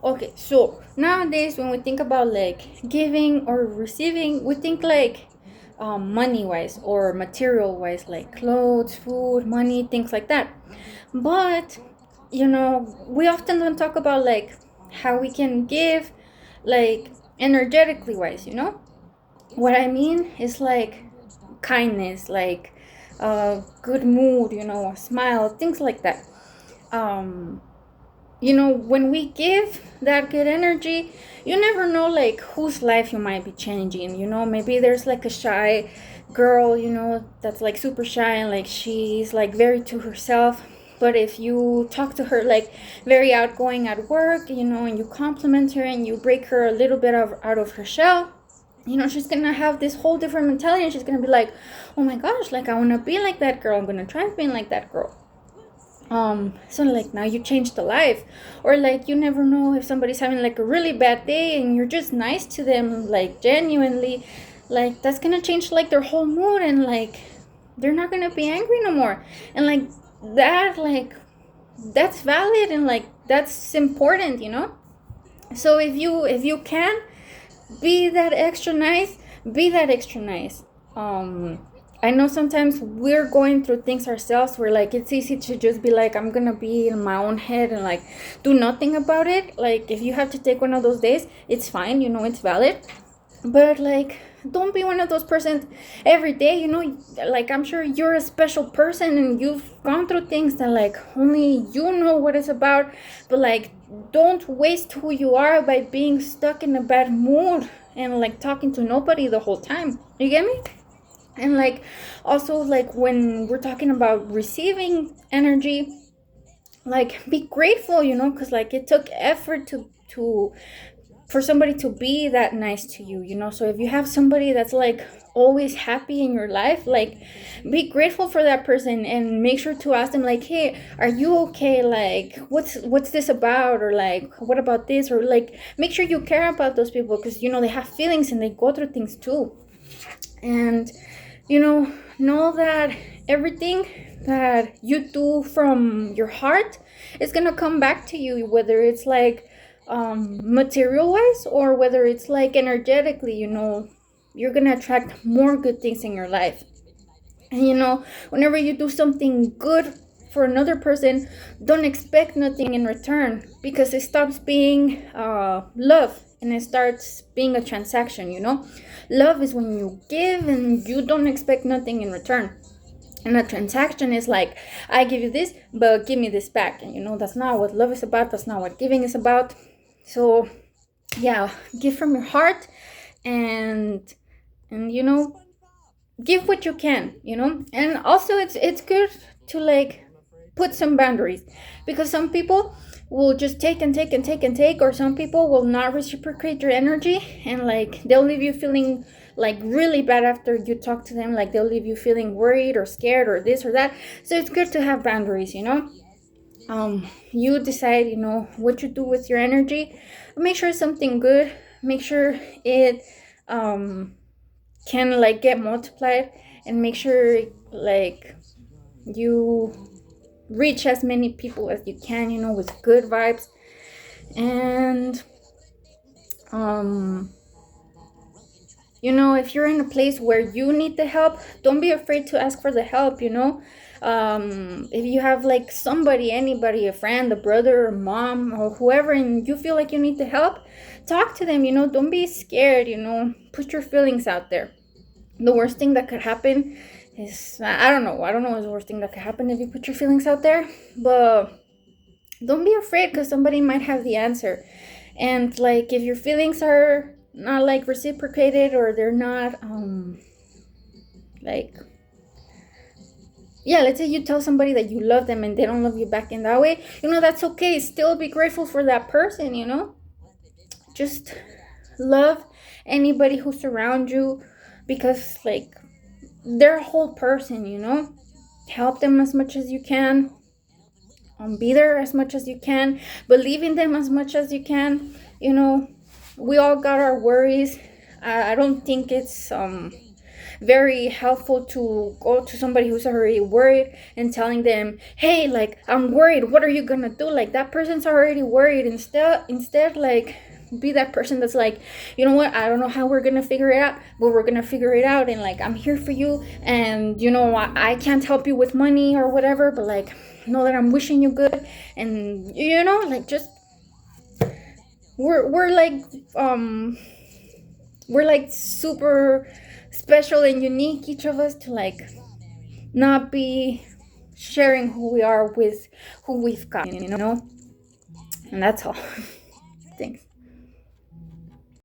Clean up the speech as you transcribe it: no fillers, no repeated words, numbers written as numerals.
Okay, so nowadays when we think about like giving or receiving, we think like money wise or material wise, like clothes, food, money, things like that. But we often don't talk about like how we can give, like energetically wise. What I mean is like kindness, like good mood, a smile, things like that. Um, when we give that good energy, you never know like whose life you might be changing. Maybe there's like a shy girl, that's like super shy and like she's like very to herself. But if you talk to her like very outgoing at work, and you compliment her and you break her a little bit out of her shell, she's gonna have this whole different mentality, and she's gonna be like, oh my gosh, like I wanna be like that girl, I'm gonna try being like that girl. So like now you changed the life. Or like you never know if somebody's having like a really bad day and you're just nice to them, like genuinely, like that's gonna change like their whole mood, and like they're not gonna be angry no more. And like that's valid, and like that's important. So if you can be that extra nice, be that extra nice. I know sometimes we're going through things ourselves where like it's easy to just be like, I'm gonna be in my own head and like do nothing about it. Like if you have to take one of those days, it's fine, it's valid. But like don't be one of those persons every day. Like I'm sure you're a special person and you've gone through things that like only you know what it's about. But like don't waste who you are by being stuck in a bad mood and like talking to nobody the whole time. You get me? And like also like when we're talking about receiving energy, like be grateful, because like it took effort to for somebody to be that nice to you. So if you have somebody that's like always happy in your life, like be grateful for that person and make sure to ask them like, hey, are you okay? Like what's this about? Or like what about this? Or like make sure you care about those people, because they have feelings and they go through things too. And know that everything that you do from your heart is gonna come back to you, whether it's like material wise or whether it's like energetically. You're gonna attract more good things in your life. And whenever you do something good for another person, don't expect nothing in return, because it stops being love and it starts being a transaction. Love is when you give and you don't expect nothing in return. And a transaction is like, I give you this, but give me this back. And that's not what love is about. That's not what giving is about. So yeah, give from your heart, and give what you can. And also it's good to like put some boundaries, because some people will just take and take and take and take, or some people will not reciprocate your energy, and like they'll leave you feeling like really bad after you talk to them. Like they'll leave you feeling worried or scared or this or that. So it's good to have boundaries. You decide what you do with your energy. Make sure it's something good. Make sure it can like get multiplied, and make sure like you reach as many people as you can, with good vibes. And if you're in a place where you need the help, don't be afraid to ask for the help. If you have like somebody, anybody, a friend, a brother, a mom, or whoever, and you feel like you need the help, talk to them. Don't be scared. Put your feelings out there. The worst thing that could happen is, I don't know what's the worst thing that could happen if you put your feelings out there. But don't be afraid, because somebody might have the answer. And like if your feelings are not like reciprocated, or they're not like, yeah, let's say you tell somebody that you love them and they don't love you back in that way, that's okay. Still be grateful for that person. Just love anybody who surrounds you, because like they're a whole person. Help them as much as you can. Be there as much as you can. Believe in them as much as you can. We all got our worries. I don't think it's very helpful to go to somebody who's already worried and telling them, hey, like, I'm worried, what are you gonna do? Like, that person's already worried. Instead, like, be that person that's like, you know what, I don't know how we're gonna figure it out, but we're gonna figure it out, and like, I'm here for you, and you know, I can't help you with money or whatever, but like, know that I'm wishing you good. And you know, like, just we're like we're like super special and unique, each of us, to like not be sharing who we are with who we've got, you know. And that's all. Thanks.